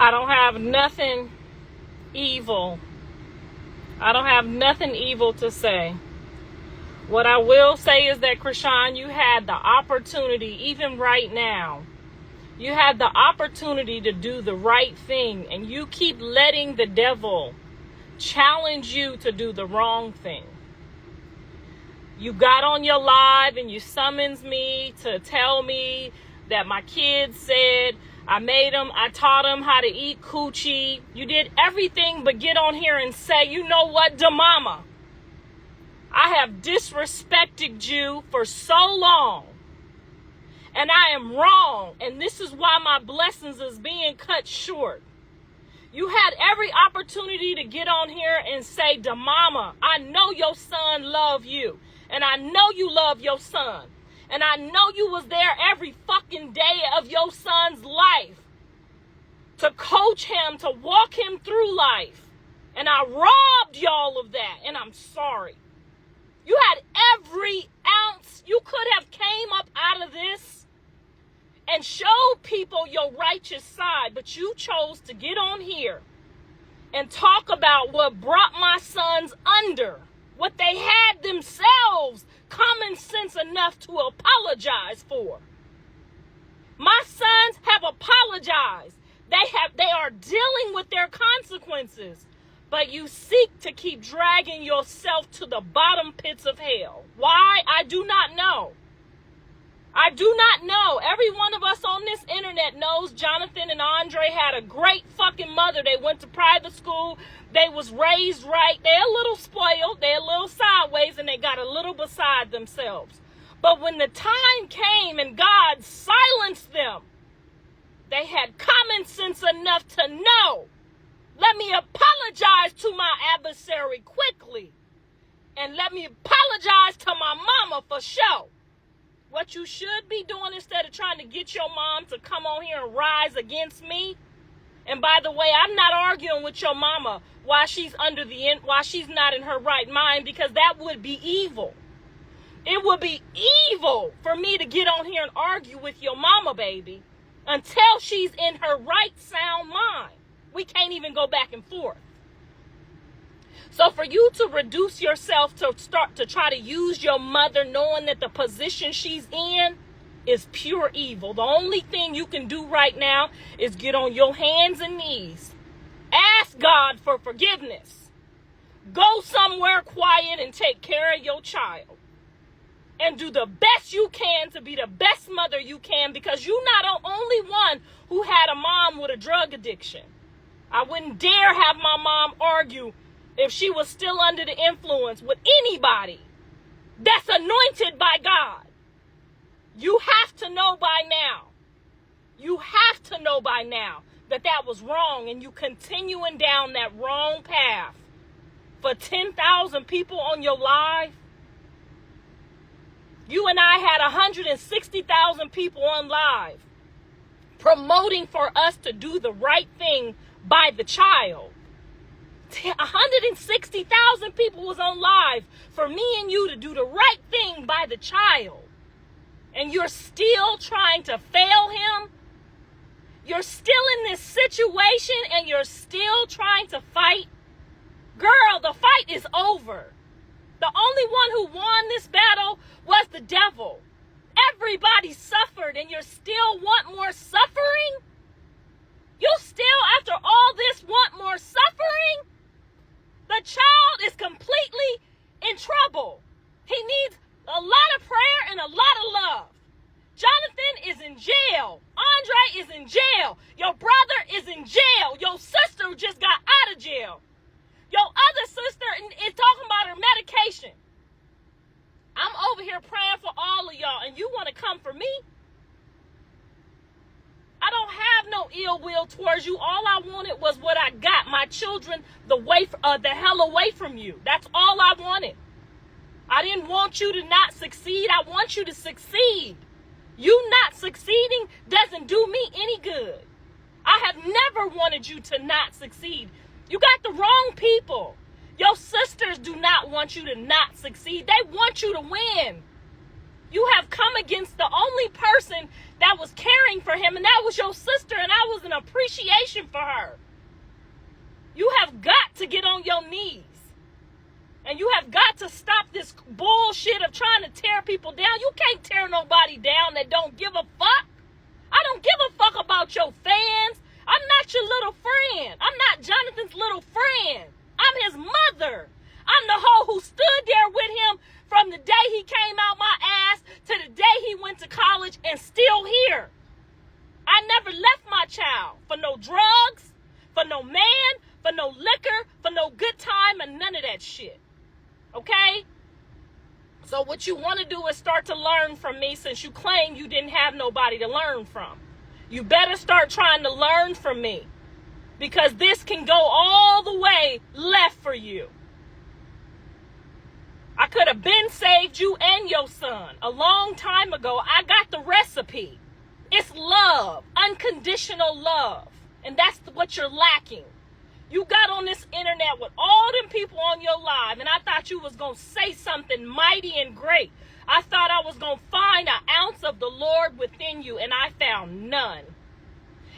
I don't have nothing evil. I don't have nothing evil to say. What I will say is that, Chrisean, you had the opportunity, even right now, you had the opportunity to do the right thing, and you keep letting the devil challenge you to do the wrong thing. You got on your live and you summons me to tell me that my kids said I taught them how to eat coochie. You did everything but get on here and say, you know what, da mama, I have disrespected you for so long, and I am wrong, and this is why my blessings is being cut short. You had every opportunity to get on here and say, da mama, I know your son love you, and I know you love your son. And I know you was there every fucking day of your son's life to coach him, to walk him through life. And I robbed y'all of that, and I'm sorry. You had every ounce you could have came up out of this and showed people your righteous side, but you chose to get on here and talk about what brought my sons under, what they had themselves common sense enough to apologize for. My sons have apologized. They are dealing with their consequences, but you seek to keep dragging yourself to the bottom pits of hell. Why? I do not know. I do not know. Every one of us on this internet knows Jonathan and Andre had a great fucking mother. They went to private school. They was raised right. They're a little spoiled. They're a little sideways, and they got a little beside themselves. But when the time came and God silenced them, they had common sense enough to know, let me apologize to my adversary quickly. And let me apologize to my mama for sure. What you should be doing instead of trying to get your mom to come on here and rise against me. And by the way, I'm not arguing with your mama while she's while she's not in her right mind, because that would be evil. It would be evil for me to get on here and argue with your mama, baby, until she's in her right sound mind. We can't even go back and forth. So for you to reduce yourself to start to try to use your mother knowing that the position she's in is pure evil. The only thing you can do right now is get on your hands and knees. Ask God for forgiveness. Go somewhere quiet and take care of your child. And do the best you can to be the best mother you can, because you're not the only one who had a mom with a drug addiction. I wouldn't dare have my mom argue if she was still under the influence with anybody that's anointed by God. You have to know by now. You have to know by now that that was wrong, and you continuing down that wrong path for 10,000 people on your live. You and I had 160,000 people on live promoting for us to do the right thing by the child. 160,000 people was on live for me and you to do the right thing by the child. And you're still trying to fail him. You're still in this situation and you're still trying to fight. Girl, the fight is over. The only one who won this battle was the devil. Everybody suffered, and you still want more suffering? You still, after all this, want more suffering? The child is completely in trouble. He needs a lot of prayer and a lot of love. Jonathan is in jail. Andre is in jail. Your brother is in jail. Your sister just got out of jail. Your other sister is talking about her medication. I'm over here praying for all of y'all, and you want to come for me? I don't have no ill will towards you. All I wanted was what I got. My children, the hell away from you. That's all I wanted. I didn't want you to not succeed. I want you to succeed. You not succeeding doesn't do me any good. I have never wanted you to not succeed. You got the wrong people. Your sisters do not want you to not succeed. They want you to win. You have come against the only person that was caring for him, and that was your sister, and I was was an appreciation for her. You have got to get on your knees. And you have got to stop this bullshit of trying to tear people down. You can't tear nobody down that don't give a fuck. I don't give a fuck about your fans. I'm not your little friend. I'm not Jonathan's little friend. I'm his mother. I'm the hoe who stood there with him from the day he came out my ass to the day he went to college and still here. I never left my child for no drugs, for no man, for no liquor, for no good time, and none of that shit. Okay? So what you want to do is start to learn from me, since you claim you didn't have nobody to learn from. You better start trying to learn from me, because this can go all the way left for you. I could have been saved you and your son a long time ago. I got the recipe. It's love, unconditional love. And that's what you're lacking. You got on this internet with all them people on your live, and I thought you was going to say something mighty and great. I thought I was going to find an ounce of the Lord within you, and I found none.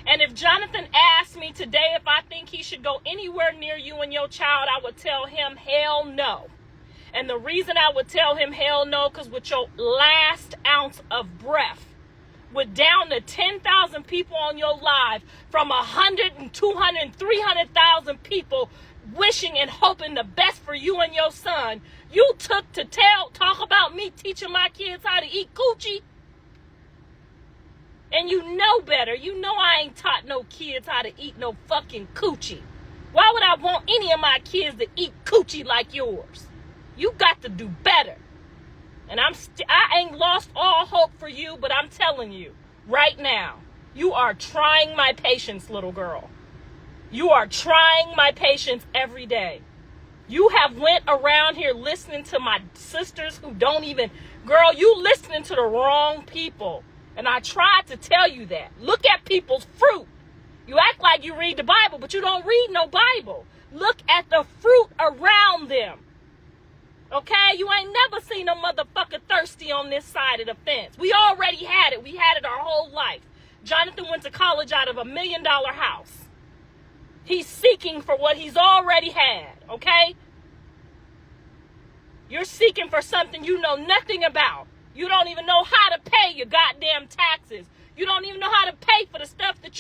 And if Jonathan asked me today if I think he should go anywhere near you and your child, I would tell him hell no. And the reason I would tell him hell no, because with your last ounce of breath, with down to 10,000 people on your live, from 100 and 200 and 300,000 people wishing and hoping the best for you and your son, you took to talk about me teaching my kids how to eat coochie. And you know better. You know I ain't taught no kids how to eat no fucking coochie. Why would I want any of my kids to eat coochie like yours? You got to do better. And I ain't lost all hope for you, but I'm telling you, right now, you are trying my patience, little girl. You are trying my patience every day. You have went around here listening to my sisters who don't even, girl, you listening to the wrong people. And I tried to tell you that. Look at people's fruit. You act like you read the Bible, but you don't read no Bible. Look at the fruit around them. Okay, you ain't never seen a motherfucker thirsty on this side of the fence. We already had it. We had it our whole life. Jonathan went to college out of $1 million house. He's seeking for what he's already had, okay? You're seeking for something you know nothing about. You don't even know how to pay your goddamn taxes. You don't even know how to pay for the stuff that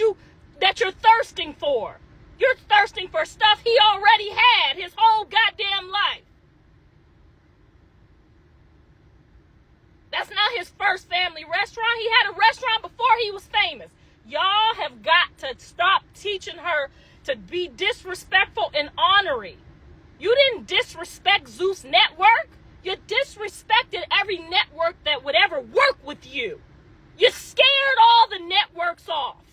you're thirsting for. You're thirsting for stuff he already had his whole goddamn life. That's not his first family restaurant. He had a restaurant before he was famous. Y'all have got to stop teaching her to be disrespectful and honorary. You didn't disrespect Zeus Network. You disrespected every network that would ever work with you. You scared all the networks off.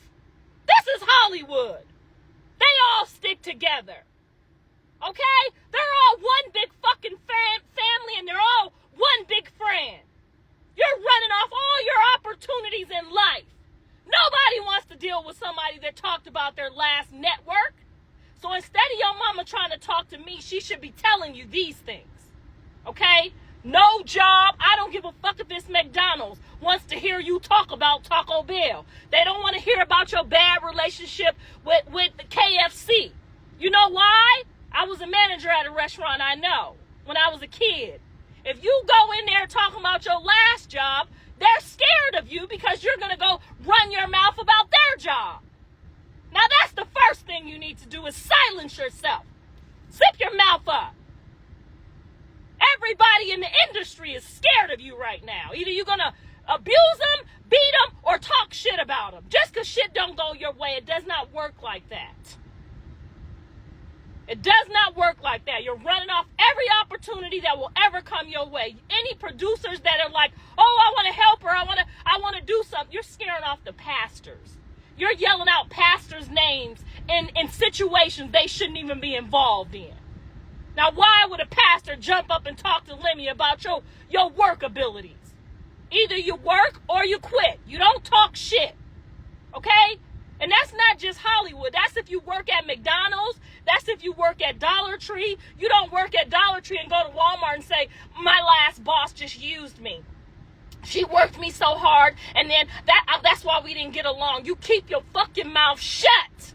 This is Hollywood. They all stick together. Okay? They're all one big fucking family, and they're all one big friend. You're running off all your opportunities in life. Nobody wants to deal with somebody that talked about their last network. So instead of your mama trying to talk to me, she should be telling you these things. Okay? No job. I don't give a fuck if it's McDonald's wants to hear you talk about Taco Bell. They don't want to hear about your bad relationship with the KFC. You know why? I was a manager at a restaurant, I know, when I was a kid. If you go in there talking about your last job, they're scared of you because you're going to go run your mouth about their job. Now that's the first thing you need to do, is silence yourself. Zip your mouth up. Everybody in the industry is scared of you right now. Either you're going to abuse them, beat them, or talk shit about them. Just because shit don't go your way, it does not work like that. It does not work like that. You're running off every opportunity that will ever come your way. Any producers that are like, oh, I want to help her, I want to do something, you're scaring off the pastors. You're yelling out pastors' names in situations they shouldn't even be involved in. Now, why would a pastor jump up and talk to Lemmy about your work abilities? Either you work or you quit. You don't talk shit. Okay? And that's not just Hollywood. That's if you work at McDonald's. That's if you work at Dollar Tree. You don't work at Dollar Tree and go to Walmart and say, my last boss just used me. She worked me so hard, and then that's why we didn't get along. You keep your fucking mouth shut.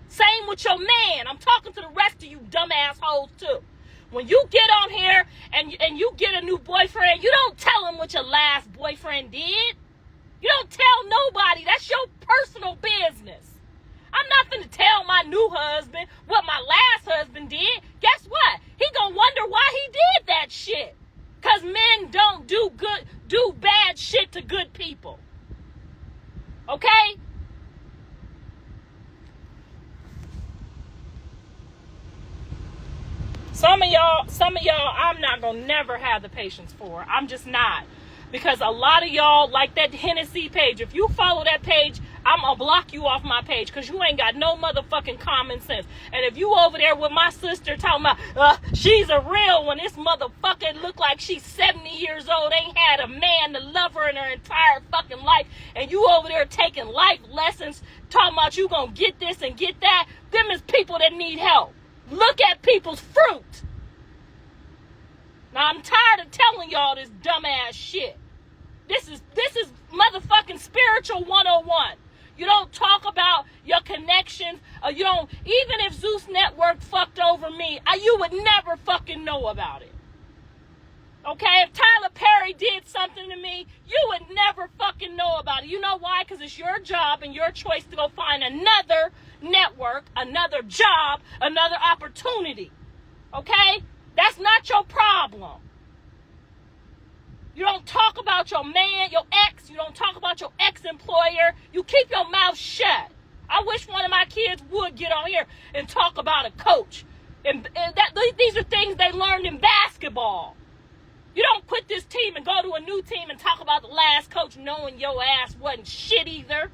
Same with your man. I'm talking to the rest of you dumb assholes too. When you get on here and you get a new boyfriend, you don't tell him what your last boyfriend did. You don't tell nobody. That's your personal business. I'm not going to tell my new husband what my last husband did. Guess what? He going to wonder why he did that shit. Because men don't do bad shit to good people. Okay? Some of y'all, I'm not going to never have the patience for. I'm just not. Because a lot of y'all, like that Hennessy page, if you follow that page, I'm going to block you off my page because you ain't got no motherfucking common sense. And if you over there with my sister talking about, she's a real one, this motherfucker look like she's 70 years old, ain't had a man to love her in her entire fucking life, and you over there taking life lessons, talking about you going to get this and get that, them is people that need help. Look at people's fruit. Now, I'm tired of telling y'all this dumbass shit. This is motherfucking spiritual 101. You don't talk about your connections. You don't, even if Zeus Network fucked over me, you would never fucking know about it. Okay? If Tyler Perry did something to me, you would never fucking know about it. You know why? Because it's your job and your choice to go find another network, another job, another opportunity. Okay? That's not your problem. You don't talk about your man, your ex. You don't talk about your ex-employer. You keep your mouth shut. I wish one of my kids would get on here and talk about a coach. And these are things they learned in basketball. You don't quit this team and go to a new team and talk about the last coach knowing your ass wasn't shit either.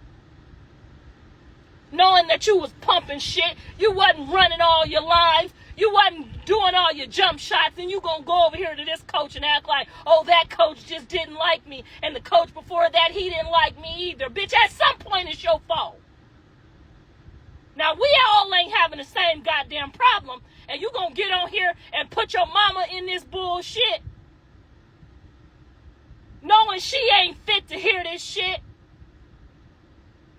Knowing that you was pumping shit. You wasn't running all your lines. You wasn't doing all your jump shots, and you gonna go over here to this coach and act like, oh, that coach just didn't like me, and the coach before that, he didn't like me either. Bitch, at some point, it's your fault. Now, we all ain't having the same goddamn problem, and you gonna get on here and put your mama in this bullshit, knowing she ain't fit to hear this shit.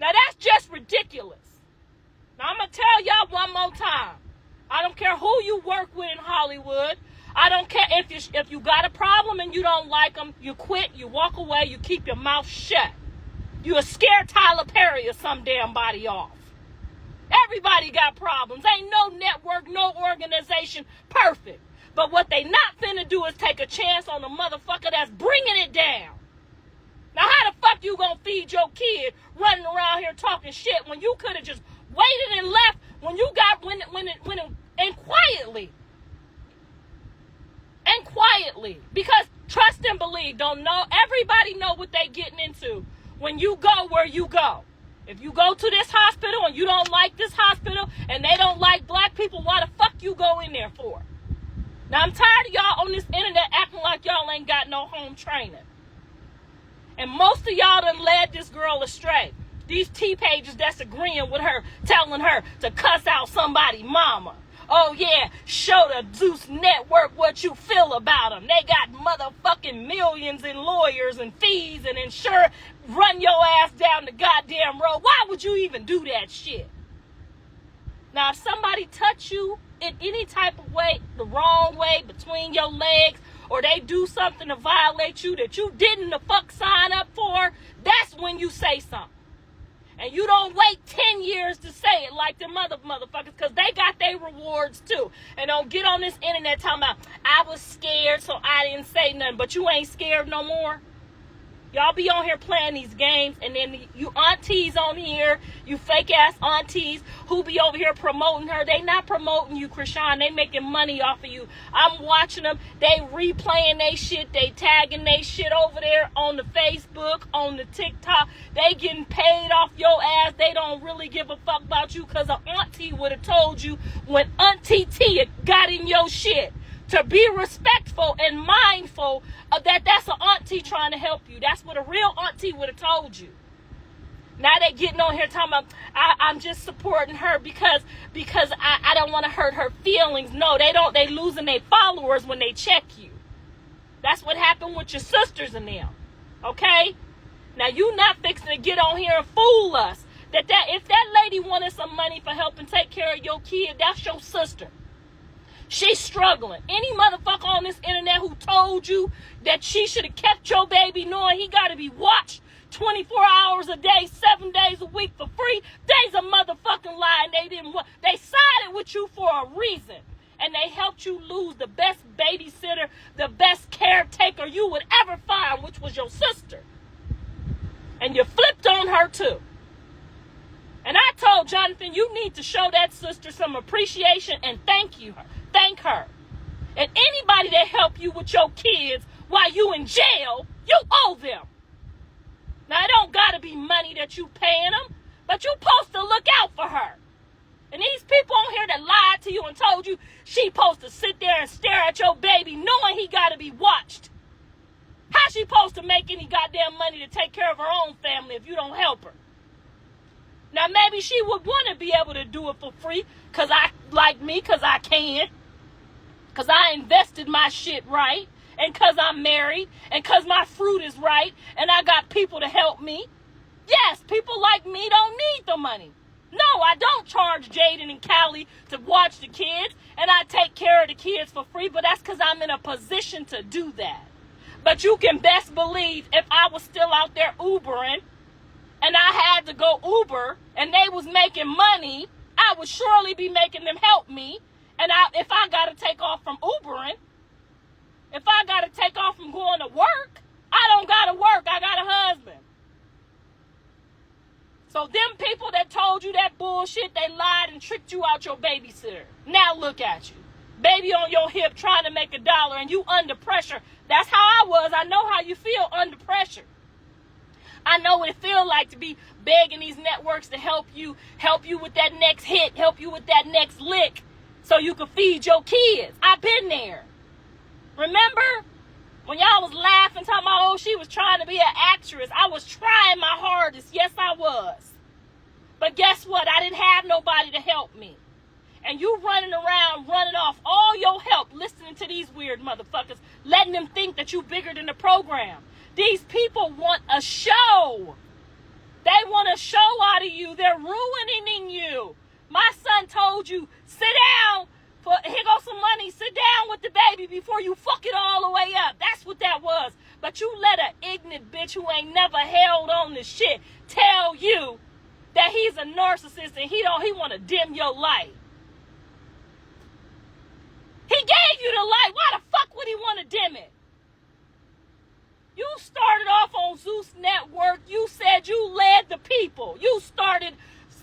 Now, that's just ridiculous. Now, I'm gonna tell y'all one more time. I don't care who you work with in Hollywood. I don't care if you got a problem and you don't like them, you quit, you walk away, you keep your mouth shut. You'll scare Tyler Perry or some damn body off. Everybody got problems. Ain't no network, no organization perfect. But what they not finna do is take a chance on a motherfucker that's bringing it down. Now, how the fuck you gonna feed your kid running around here talking shit when you could have just waited and left when you got and quietly, because trust and believe, don't know, everybody know what they getting into when you go where you go. If you go to this hospital and you don't like this hospital and they don't like black people, why the fuck you go in there for? Now, I'm tired of y'all on this internet acting like y'all ain't got no home training. And most of y'all done led this girl astray. These T-pages that's agreeing with her, telling her to cuss out somebody mama. Oh, yeah, show the Zeus Network what you feel about them. They got motherfucking millions in lawyers and fees and insurance. Run your ass down the goddamn road. Why would you even do that shit? Now, if somebody touch you in any type of way, the wrong way, between your legs, or they do something to violate you that you didn't the fuck sign up for, that's when you say something. And you don't wait 10 years to say it like them motherfuckers, because they got their rewards too. And don't get on this internet talking about, I was scared, so I didn't say nothing. But you ain't scared no more. Y'all be on here playing these games, and then you aunties on here, you fake-ass aunties who be over here promoting her. They not promoting you, Chrisean. They making money off of you. I'm watching them. They replaying they shit. They tagging they shit over there on the Facebook, on the TikTok. They getting paid off your ass. They don't really give a fuck about you, because an auntie would have told you when Auntie Tia got in your shit to be respectful and mindful of that's an auntie trying to help you. That's what a real auntie would have told you. Now they getting on here talking about, I'm just supporting her because I don't want to hurt her feelings. No, they don't. They losing their followers when they check you. That's what happened with your sisters and them. Okay? Now, you not fixing to get on here and fool us. That if that lady wanted some money for helping take care of your kid, that's your sister. She's struggling. Any motherfucker on this internet who told you that she should have kept your baby knowing he got to be watched 24 hours a day, 7 days a week for free, they's a motherfucking lie. And they sided with you for a reason. And they helped you lose the best babysitter, the best caretaker you would ever find, which was your sister. And you flipped on her too. And I told Jonathan, you need to show that sister some appreciation and thank her. And anybody that helped you with your kids while you in jail, you owe them. Now, it don't got to be money that you paying them, but you supposed to look out for her. And these people on here that lied to you and told you she supposed to sit there and stare at your baby knowing he got to be watched. How she supposed to make any goddamn money to take care of her own family if you don't help her? Now, maybe she would want to be able to do it for free because I can. Because I invested my shit right. And because I'm married. And because my fruit is right. And I got people to help me. Yes, people like me don't need the money. No, I don't charge Jaden and Callie to watch the kids. And I take care of the kids for free. But that's because I'm in a position to do that. But you can best believe if I was still out there Ubering and I had to go Uber and they was making money, I would surely be making them help me. And if I got to take off from Ubering, if I got to take off from going to work, I don't got to work. I got a husband. So them people that told you that bullshit, they lied and tricked you out your babysitter. Now look at you. Baby on your hip trying to make $1 and you under pressure. That's how I was. I know how you feel under pressure. I know what it feels like to be begging these networks to help you with that next hit, help you with that next lick so you can feed your kids. I've been there. Remember when y'all was laughing, talking about, oh, she was trying to be an actress. I was trying my hardest. Yes, I was. But guess what? I didn't have nobody to help me. And you running around, running off all your help, listening to these weird motherfuckers, letting them think that you bigger than the program. These people want a show. They want a show out of you. They're ruining you. My son told you, sit down. Here goes some money. Sit down with the baby before you fuck it all the way up. That's what that was. But you let an ignorant bitch who ain't never held on to shit tell you that he's a narcissist and he want to dim your light. He gave you the light. Why the fuck would he want to dim it? You started off on Zeus Network. You said you led the people. You started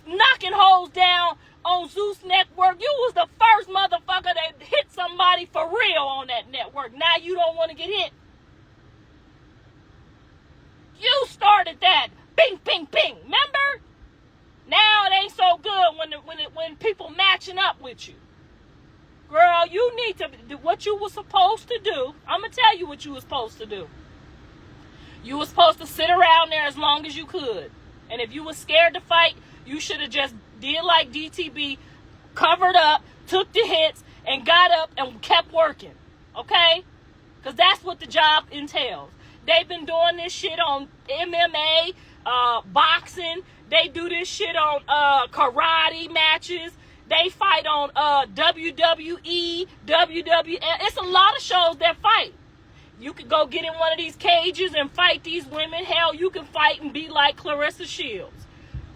knocking hoes down on Zeus Network. You was the first motherfucker that hit somebody for real on that network. Now you don't want to get hit. You started that. Bing, bing, bing. Remember? Now it ain't so good when people matching up with you. Girl, you need to do what you were supposed to do. I'm going to tell you what you were supposed to do. You were supposed to sit around there as long as you could. And if you were scared to fight, you should have just did like DTB, covered up, took the hits, and got up and kept working. Okay? Because that's what the job entails. They've been doing this shit on MMA, boxing. They do this shit on karate matches. They fight on WWE, WWF. It's a lot of shows that fight. You could go get in one of these cages and fight these women. Hell, you can fight and be like Clarissa Shields.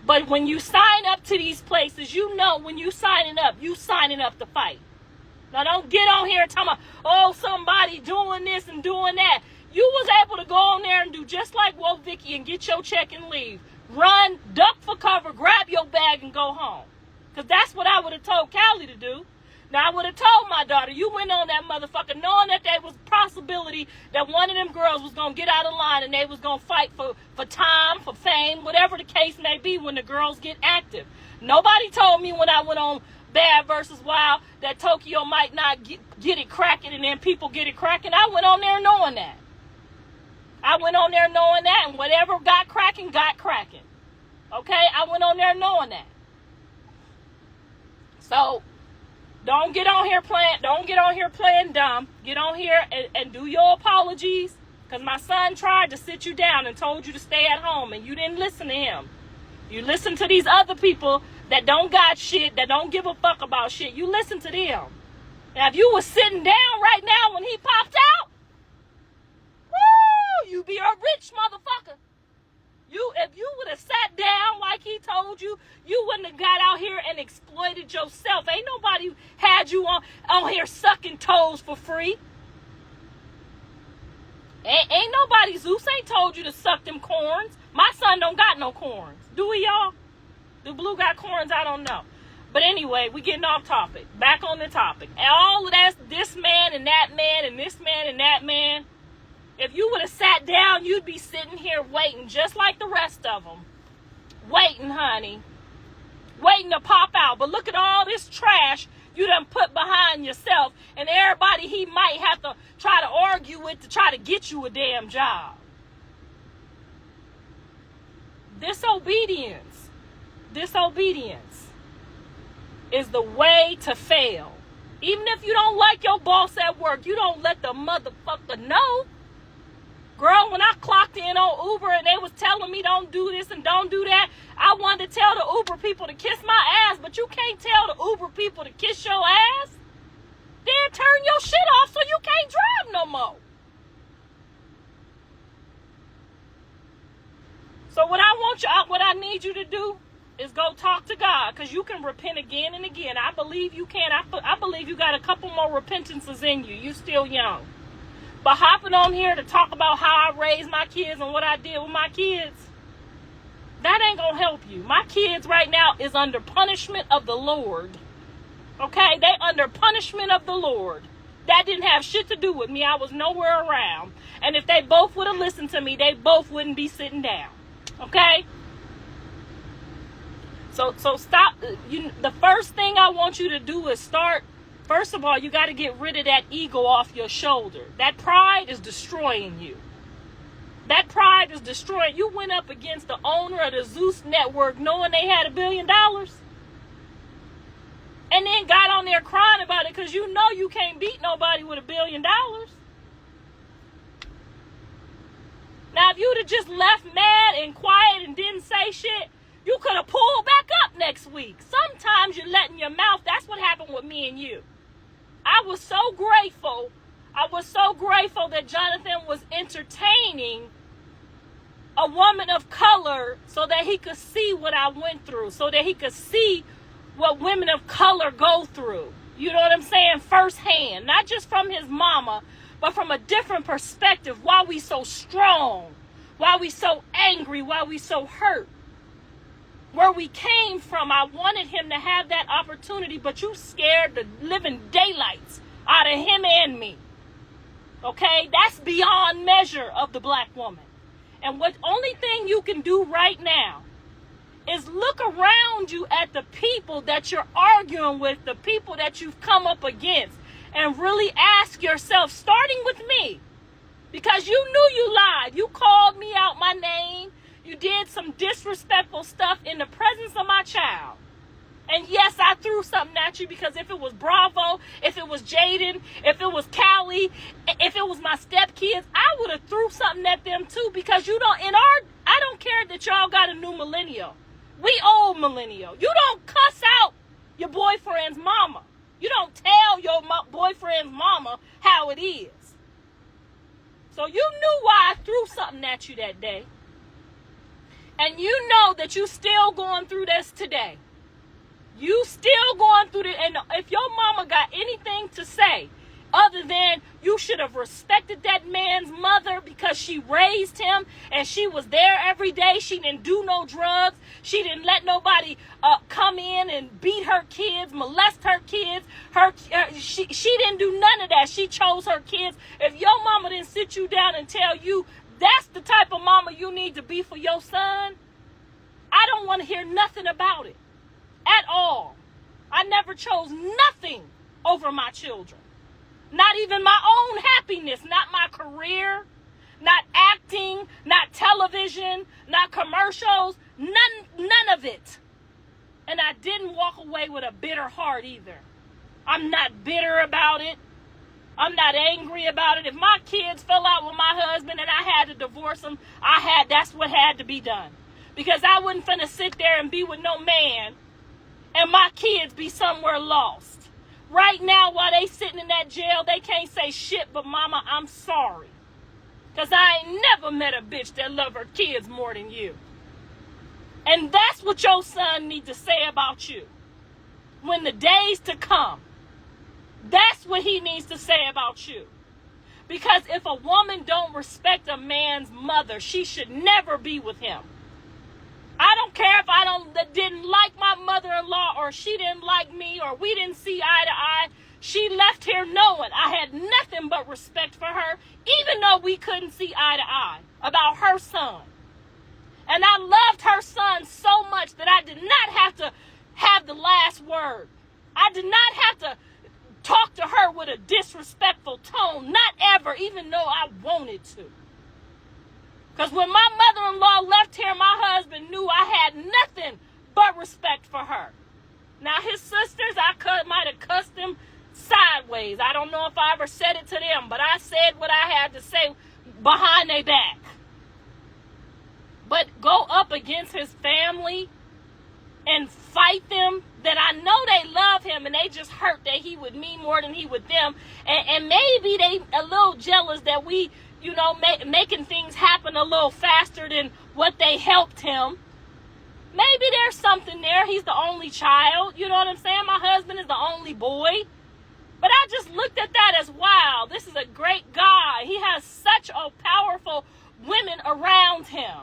But when you sign up to these places, you know when you signing up to fight. Now don't get on here and talk about, oh, somebody doing this and doing that. You was able to go on there and do just like Woe Vicky and get your check and leave. Run, duck for cover, grab your bag and go home. Because that's what I would have told Callie to do. Now, I would have told my daughter, you went on that motherfucker knowing that there was a possibility that one of them girls was going to get out of line and they was going to fight for time, for fame, whatever the case may be when the girls get active. Nobody told me when I went on Bad versus Wild that Tokyo might not get it cracking and then people get it cracking. I went on there knowing that. And whatever got cracking, got cracking. Okay? I went on there knowing that. So, don't get on here playing dumb. Get on here and do your apologies Because my son tried to sit you down and told you to stay at home, and you didn't listen to him. You listen to these other people that don't got shit, that don't give a fuck about shit. You listen to them. Now, if you was sitting down right now when he popped out, woo, you be a rich motherfucker. If you would have sat down like he told you, you wouldn't have got out here and exploited yourself. Ain't nobody had you on here sucking toes for free. Ain't nobody, Zeus ain't told you to suck them corns. My son don't got no corns. Do we, y'all? Do Blue got corns? I don't know. But anyway, we getting off topic. Back on the topic. And all of that, this man and that man and this man and that man. If you would have sat down, you'd be sitting here waiting just like the rest of them. Waiting, honey. Waiting to pop out. But look at all this trash you done put behind yourself and everybody he might have to try to argue with to try to get you a damn job. Disobedience is the way to fail. Even if you don't like your boss at work, you don't let the motherfucker know. Girl, when I clocked in on Uber and they was telling me don't do this and don't do that, I wanted to tell the Uber people to kiss my ass, but you can't tell the Uber people to kiss your ass. Then turn your shit off so you can't drive no more. So what I need you to do is go talk to God, because you can repent again and again. I believe you can. I believe you got a couple more repentances in you. You still young. But hopping on here to talk about how I raised my kids and what I did with my kids, that ain't gonna help you. My kids right now is under punishment of the Lord. Okay? They under punishment of the Lord. That didn't have shit to do with me. I was nowhere around. And if they both would have listened to me, they both wouldn't be sitting down. Okay? So stop. The first thing I want you to do is start. First of all, you got to get rid of that ego off your shoulder. That pride is destroying you. That pride is destroying. You went up against the owner of the Zeus Network knowing they had $1 billion. And then got on there crying about it because you know you can't beat nobody with $1 billion. Now, if you'd have just left mad and quiet and didn't say shit, you could have pulled back up next week. Sometimes you're letting your mouth. That's what happened with me and you. I was so grateful that Jonathan was entertaining a woman of color so that he could see what I went through, so that he could see what women of color go through. You know what I'm saying? Firsthand, not just from his mama, but from a different perspective. Why we so strong, why we so angry, why we so hurt. Where we came from, I wanted him to have that opportunity, but you scared the living daylights out of him and me. Okay? That's beyond measure of the black woman. And what only thing you can do right now is look around you at the people that you're arguing with, the people that you've come up against, and really ask yourself, starting with me, because you knew you lied. You called me out my name. You did some disrespectful stuff in the presence of my child. And yes, I threw something at you, because if it was Bravo, if it was Jaden, if it was Callie, if it was my stepkids, I would have threw something at them too, because I don't care that y'all got a new millennial. We old millennial. You don't cuss out your boyfriend's mama. You don't tell your boyfriend's mama how it is. So you knew why I threw something at you that day. And you know that you still going through this today. You still going through it. And if your mama got anything to say other than you should have respected that man's mother because she raised him and she was there every day. She didn't do no drugs. She didn't let nobody come in and beat her kids, molest her kids. She didn't do none of that. She chose her kids. If your mama didn't sit you down and tell you that's the type of mama you need to be for your son, I don't want to hear nothing about it at all. I never chose nothing over my children. Not even my own happiness, not my career, not acting, not television, not commercials, none of it. And I didn't walk away with a bitter heart either. I'm not bitter about it. I'm not angry about it. If my kids fell out with my husband and I had to divorce them, that's what had to be done. Because I wasn't finna sit there and be with no man and my kids be somewhere lost. Right now, while they sitting in that jail, they can't say shit but, Mama, I'm sorry. Because I ain't never met a bitch that love her kids more than you. And that's what your son needs to say about you. When the days to come, that's what he needs to say about you. Because if a woman don't respect a man's mother, she should never be with him. I don't care if I didn't like my mother-in-law, or she didn't like me, or we didn't see eye to eye. She left here knowing I had nothing but respect for her, even though we couldn't see eye to eye about her son. And I loved her son so much that I did not have to have the last word. I did not have to talk to her with a disrespectful tone, not ever, even though I wanted to. Because when my mother-in-law left here, my husband knew I had nothing but respect for her. Now, his sisters, might have cussed them sideways. I don't know if I ever said it to them, but I said what I had to say behind their back. But go up against his family and fight them, that I know they love him and they just hurt that he with me more than he with them. And maybe they a little jealous that we, making things happen a little faster than what they helped him. Maybe there's something there. He's the only child. You know what I'm saying? My husband is the only boy. But I just looked at that as, wow, this is a great guy. He has such a powerful women around him.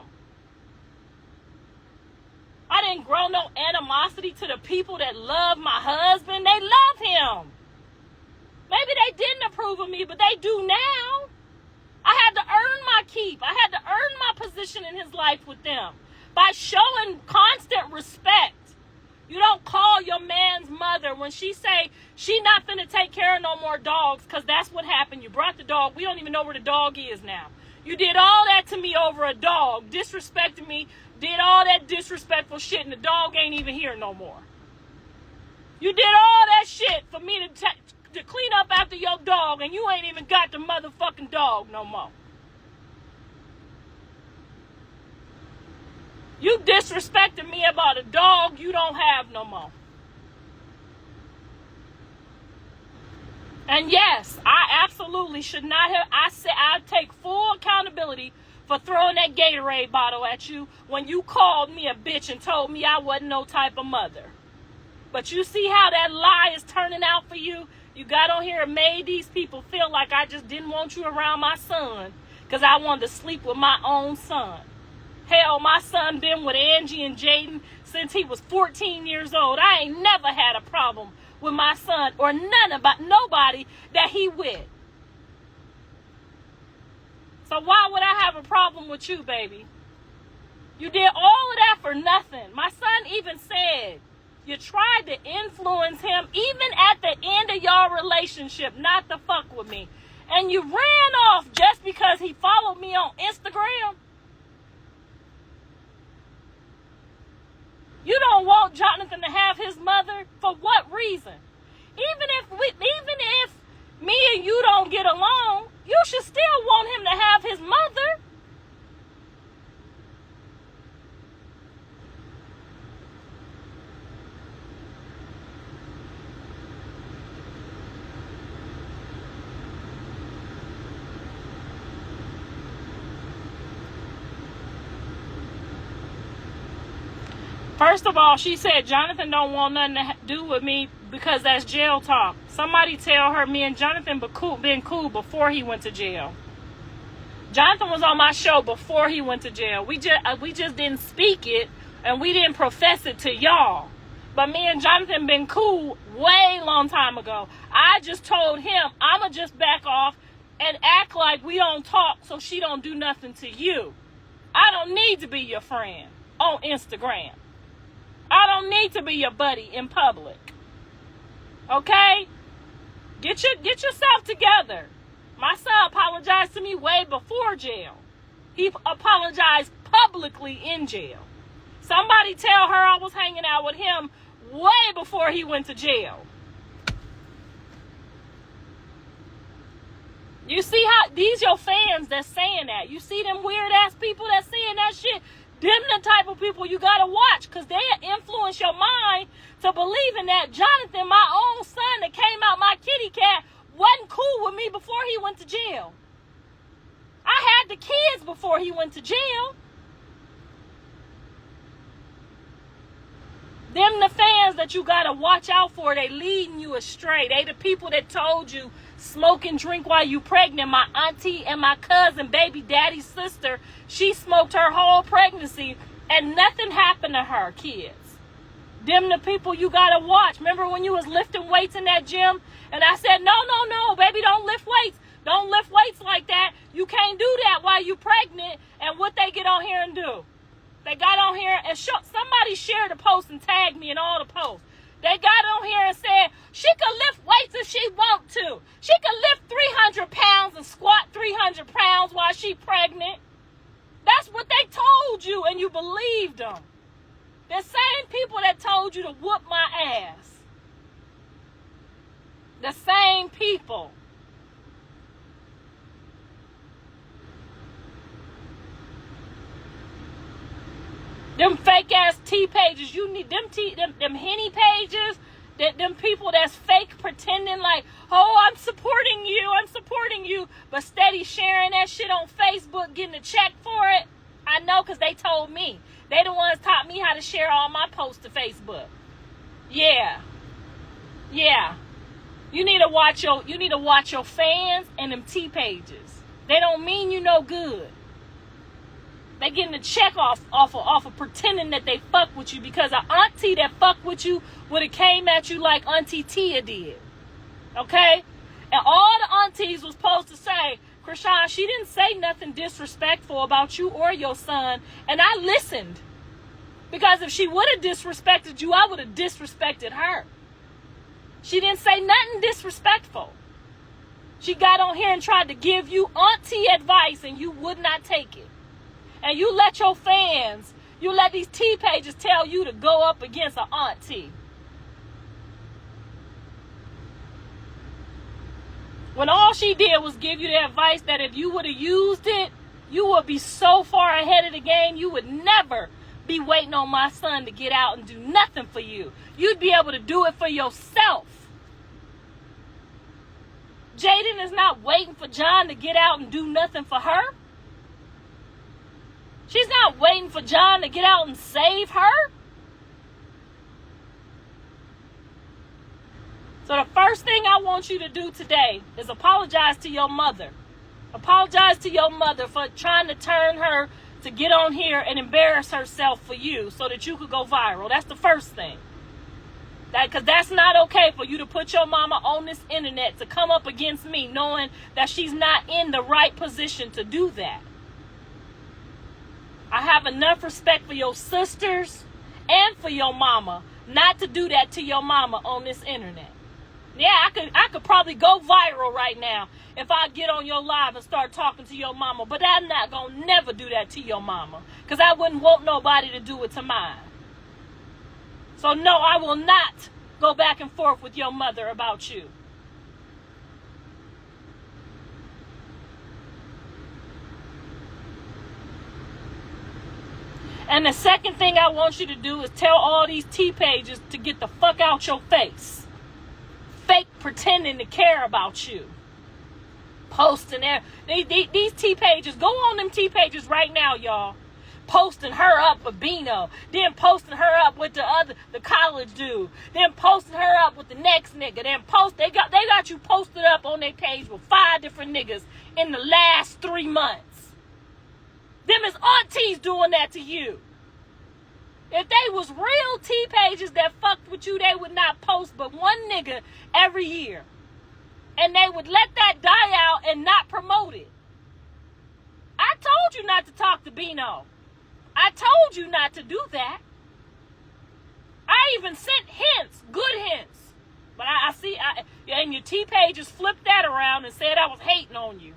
I didn't grow no animosity to the people that love my husband. They love him. Maybe they didn't approve of me, but they do now. I had to earn my keep. I had to earn my position in his life with them by showing constant respect. You don't call your man's mother when she say she not finna take care of no more dogs, because that's what happened. You brought the dog. We don't even know where the dog is now. You did all that to me over a dog, disrespected me, did all that disrespectful shit, and the dog ain't even here no more. You did all that shit for me to clean up after your dog, and you ain't even got the motherfucking dog no more. You disrespected me about a dog you don't have no more. And yes, I absolutely should not have. I take full accountability for throwing that Gatorade bottle at you when you called me a bitch and told me I wasn't no type of mother. But you see how that lie is turning out for you? You got on here and made these people feel like I just didn't want you around my son because I wanted to sleep with my own son. Hell, my son been with Angie and Jaden since he was 14 years old. I ain't never had a problem with my son or nobody that he with. So why would I have a problem with you, baby? You did all of that for nothing. My son even said you tried to influence him even at the end of your relationship not to fuck with me. And you ran off just because he followed me on Instagram. You don't want Jonathan to have his mother for what reason? Even if me and you don't get along, you should still want him to have his mother. First of all, she said Jonathan don't want nothing to do with me because that's jail talk. Somebody tell her me and Jonathan been cool before he went to jail. Jonathan was on my show before he went to jail. We just didn't speak it and we didn't profess it to y'all. But me and Jonathan been cool way long time ago. I just told him I'ma just back off and act like we don't talk so she don't do nothing to you. I don't need to be your friend on Instagram. I don't need to be your buddy in public. Okay? Get yourself together. My son apologized to me way before jail. He apologized publicly in jail. Somebody tell her I was hanging out with him way before he went to jail. You see how these your fans that's saying that. You see them weird ass people that's saying that shit. Them the type of people you gotta watch, because they influence your mind to believing that Jonathan, my own son that came out my kitty cat, wasn't cool with me before he went to jail. I had the kids before he went to jail. Them the fans that you gotta watch out for. They leading you astray. They the people that told you smoke and drink while you pregnant. My auntie and my cousin, baby daddy's sister, she smoked her whole pregnancy and nothing happened to her kids. Them the people you gotta watch. Remember when you was lifting weights in that gym and I said, no, baby, don't lift weights. Don't lift weights like that. You can't do that while you pregnant. And what they get on here and do? They got on here and somebody shared a post and tagged me in all the posts. They got on here and said, she could lift weights if she want to. She could lift 300 pounds and squat 300 pounds while she pregnant. That's what they told you and you believed them. The same people that told you to whoop my ass. The same people. Them fake ass T pages, you need them Henny pages, them people that's fake pretending like, oh, I'm supporting you, but steady sharing that shit on Facebook, getting a check for it. I know, because they told me. They the ones taught me how to share all my posts to Facebook. Yeah. You need to watch your fans and them T pages. They don't mean you no good. They getting a check off of pretending that they fuck with you, because an auntie that fuck with you would have came at you like Auntie Tia did. Okay? And all the aunties was supposed to say, Chrisean, she didn't say nothing disrespectful about you or your son. And I listened. Because if she would have disrespected you, I would have disrespected her. She didn't say nothing disrespectful. She got on here and tried to give you auntie advice and you would not take it. And you let your fans, you let these T pages tell you to go up against an auntie. When all she did was give you the advice that if you would have used it, you would be so far ahead of the game, you would never be waiting on my son to get out and do nothing for you. You'd be able to do it for yourself. Jaden is not waiting for John to get out and do nothing for her. She's not waiting for John to get out and save her. So the first thing I want you to do today is apologize to your mother. Apologize to your mother for trying to turn her to get on here and embarrass herself for you so that you could go viral. That's the first thing. Because that's not okay for you to put your mama on this internet to come up against me knowing that she's not in the right position to do that. I have enough respect for your sisters and for your mama not to do that to your mama on this internet. Yeah, I could probably go viral right now if I get on your live and start talking to your mama, but I'm not going to never do that to your mama because I wouldn't want nobody to do it to mine. So no, I will not go back and forth with your mother about you. And the second thing I want you to do is tell all these T pages to get the fuck out your face. Fake pretending to care about you. Posting there. These T pages, go on them T pages right now, y'all. Posting her up with Bino. Then posting her up with the college dude. Then posting her up with the next nigga. Then they got you posted up on their page with 5 different niggas in the last 3 months. Them is aunties doing that to you. If they was real T pages that fucked with you, they would not post but one nigga every year. And they would let that die out and not promote it. I told you not to talk to Bino. I told you not to do that. I even sent hints, good hints. But I see, and your T pages flipped that around and said I was hating on you.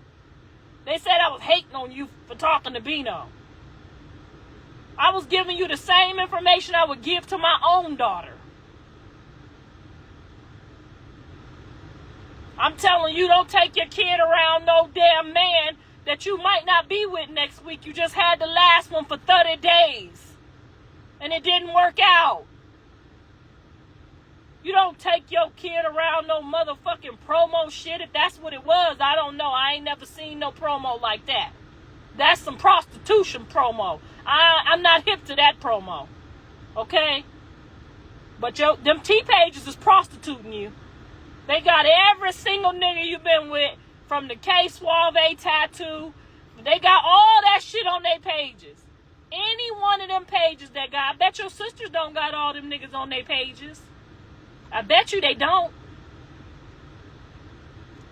They said I was hating on you for talking to Bino. I was giving you the same information I would give to my own daughter. I'm telling you, don't take your kid around no damn man that you might not be with next week. You just had the last one for 30 days. And it didn't work out. You don't take your kid around no motherfucking promo shit. If that's what it was, I don't know. I ain't never seen no promo like that. That's some prostitution promo. I'm not hip to that promo. Okay? But them T-pages is prostituting you. They got every single nigga you been with, from the K Suave tattoo. They got all that shit on their pages. Any one of them pages that got, I bet your sisters don't got all them niggas on their pages. I bet you they don't.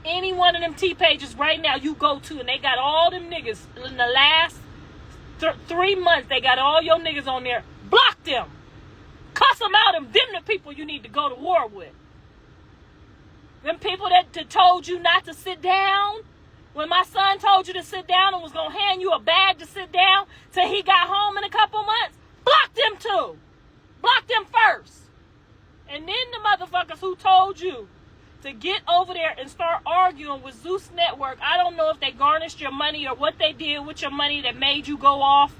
Any one of them T-pages right now you go to, and they got all them niggas in the last 3 months. They got all your niggas on there. Block them. Cuss them out, and them the people you need to go to war with. Them people that told you not to sit down. When my son told you to sit down and was going to hand you a bag to sit down till he got home in a couple months, block them too. Block them first. And then the motherfuckers who told you to get over there and start arguing with Zeus Network. I don't know if they garnished your money or what they did with your money that made you go off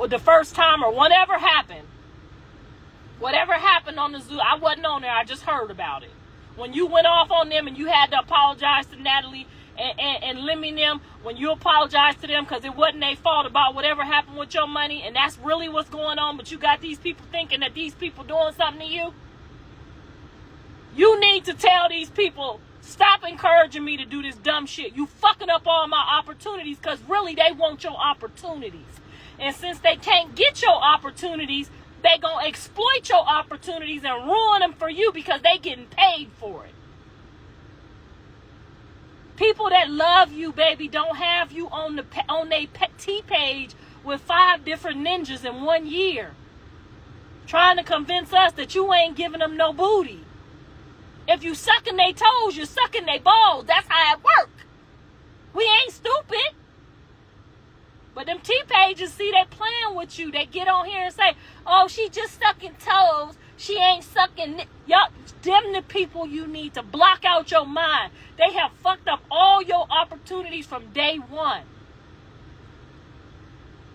the first time or whatever happened. Whatever happened on the Zeus, I wasn't on there. I just heard about it. When you went off on them and you had to apologize to Natalie and Lemmy them, when you apologized to them because it wasn't their fault about whatever happened with your money, and that's really what's going on, but you got these people thinking that these people doing something to you. You need to tell these people, stop encouraging me to do this dumb shit. You fucking up all my opportunities, because really they want your opportunities. And since they can't get your opportunities, they gonna exploit your opportunities and ruin them for you because they getting paid for it. People that love you, baby, don't have you on their T page with 5 different ninjas in 1 year, trying to convince us that you ain't giving them no booty. If you sucking their toes, you're sucking their balls. That's how it work. We ain't stupid. But them T-pages, see, they playing with you. They get on here and say, oh, she just sucking toes. She ain't sucking. Y'all, them the people you need to block out your mind. They have fucked up all your opportunities from day one.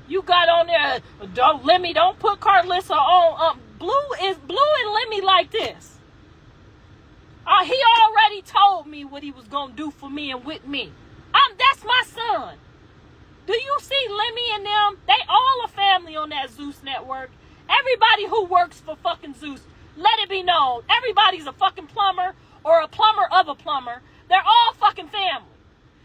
You got on there, don't put Karlissa on. Blue and Lemmy like this. He already told me what he was going to do for me and with me. That's my son. Do you see Lemmy and them? They all a family on that Zeus Network. Everybody who works for fucking Zeus, let it be known. Everybody's a fucking plumber or a plumber of a plumber. They're all fucking family.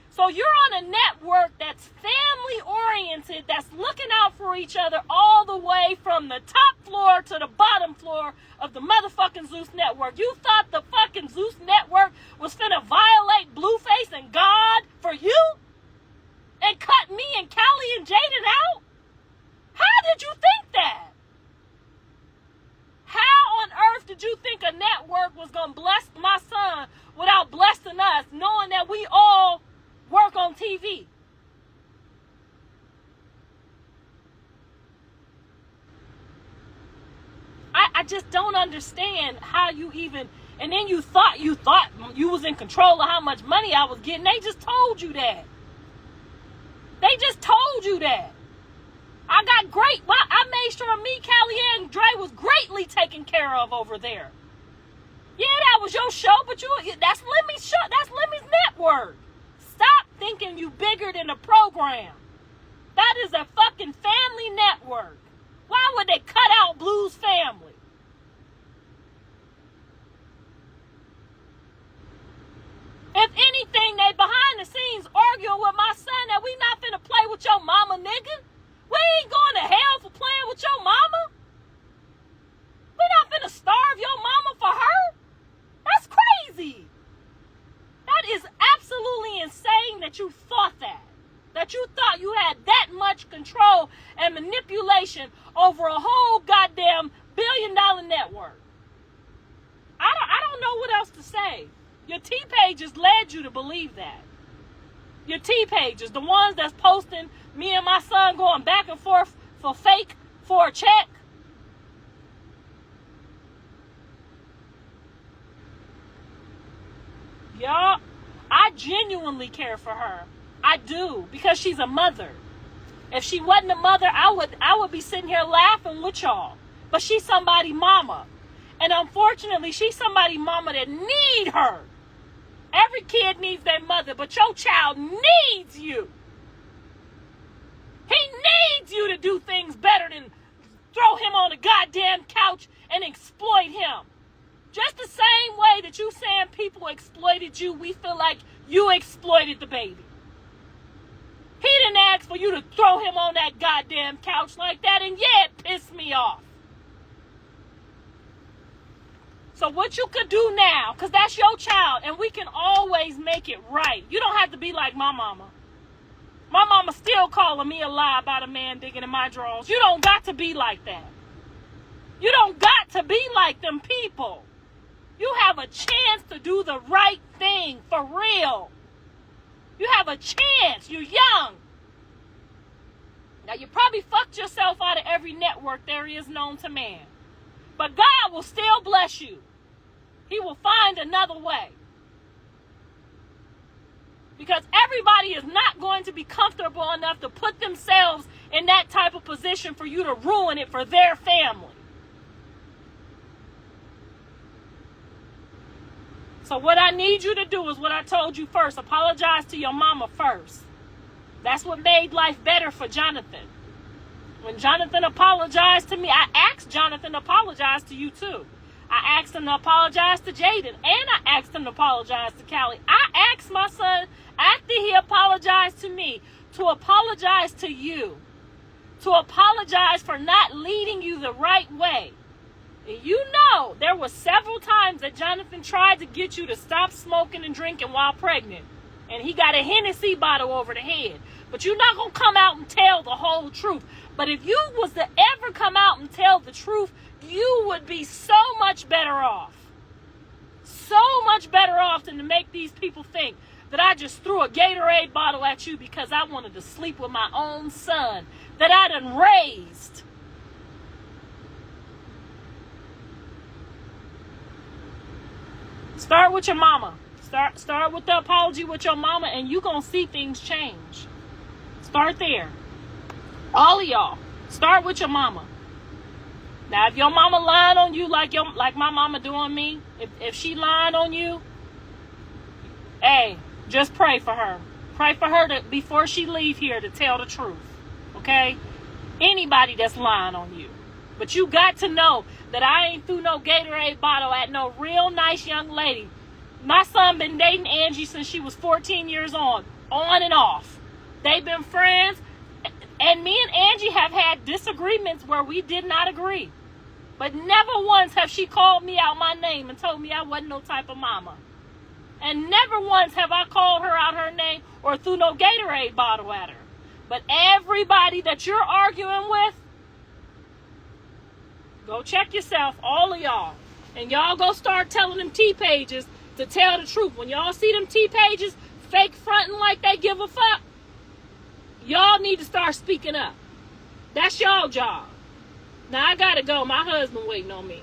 So you're on a network that's family oriented, that's looking out for each other all the way from the top floor to the bottom floor of the motherfucking Zeus Network. You thought the fucking Zeus Network was finna violate Blueface and God for you? And cut me and Callie and Jaden out? How did you think that? How on earth did you think a network was going to bless my son without blessing us, knowing that we all work on TV? I just don't understand how you even, and then you thought you was in control of how much money I was getting. They just told you that. They just told you that. I got great. Well, I made sure me, Callie, and Dre was greatly taken care of over there. Yeah, that was your show, but that's Lemmy's show. That's Lemmy's network. Stop thinking you bigger than the program. That is a fucking family network. Why would they cut out Blue's family? If anything, they behind the scenes arguing with my son that we not finna play with your mama, nigga. We ain't going to hell for playing with your mama. We not finna starve your mama for her. That's crazy. That is absolutely insane that you thought that. That you thought you had that much control and manipulation over a whole goddamn billion-dollar network. I don't know what else to say. Your T-pages led you to believe that. Your T-pages, the ones that's posting me and my son going back and forth for a check. Y'all, genuinely care for her. I do, because she's a mother. If she wasn't a mother, I would be sitting here laughing with y'all. But she's somebody's mama. And unfortunately, she's somebody's mama that need her. Every kid needs their mother, but your child needs you. He needs you to do things better than throw him on a goddamn couch and exploit him. Just the same way that you saying people exploited you, we feel like you exploited the baby. He didn't ask for you to throw him on that goddamn couch like that, and yeah, it pissed me off. So what you could do now, because that's your child, and we can always make it right. You don't have to be like my mama. My mama still calling me a lie about a man digging in my drawers. You don't got to be like that. You don't got to be like them people. You have a chance to do the right thing for real. You have a chance. You're young. Now, you probably fucked yourself out of every network there is known to man. But God will still bless you. He will find another way. Because everybody is not going to be comfortable enough to put themselves in that type of position for you to ruin it for their family. So what I need you to do is what I told you first. Apologize to your mama first. That's what made life better for Jonathan. When Jonathan apologized to me, I asked Jonathan to apologize to you too. I asked him to apologize to Jaden, and I asked him to apologize to Callie. I asked my son, after he apologized to me, to apologize to you. To apologize for not leading you the right way. And you know, there were several times that Jonathan tried to get you to stop smoking and drinking while pregnant. And he got a Hennessy bottle over the head. But you're not going to come out and tell the whole truth. But if you was to ever come out and tell the truth, you would be so much better off. So much better off than to make these people think that I just threw a Gatorade bottle at you because I wanted to sleep with my own son that I done raised. Start with your mama. Start with the apology with your mama, and you gonna see things change. Start there. All of y'all. Start with your mama. Now, if your mama lying on you like my mama doing me, if she lying on you, hey, just pray for her. Pray for her to, before she leave here, to tell the truth. Okay? Anybody that's lying on you. But you got to know that I ain't threw no Gatorade bottle at no real nice young lady. My son been dating Angie since she was 14 years old, on and off. They've been friends, and me and Angie have had disagreements where we did not agree. But never once have she called me out my name and told me I wasn't no type of mama. And never once have I called her out her name or threw no Gatorade bottle at her. But everybody that you're arguing with, go check yourself, all of y'all. And y'all go start telling them T-pages to tell the truth. When y'all see them T-pages fake fronting like they give a fuck, y'all need to start speaking up. That's y'all job. Now I gotta go. My husband waiting on me.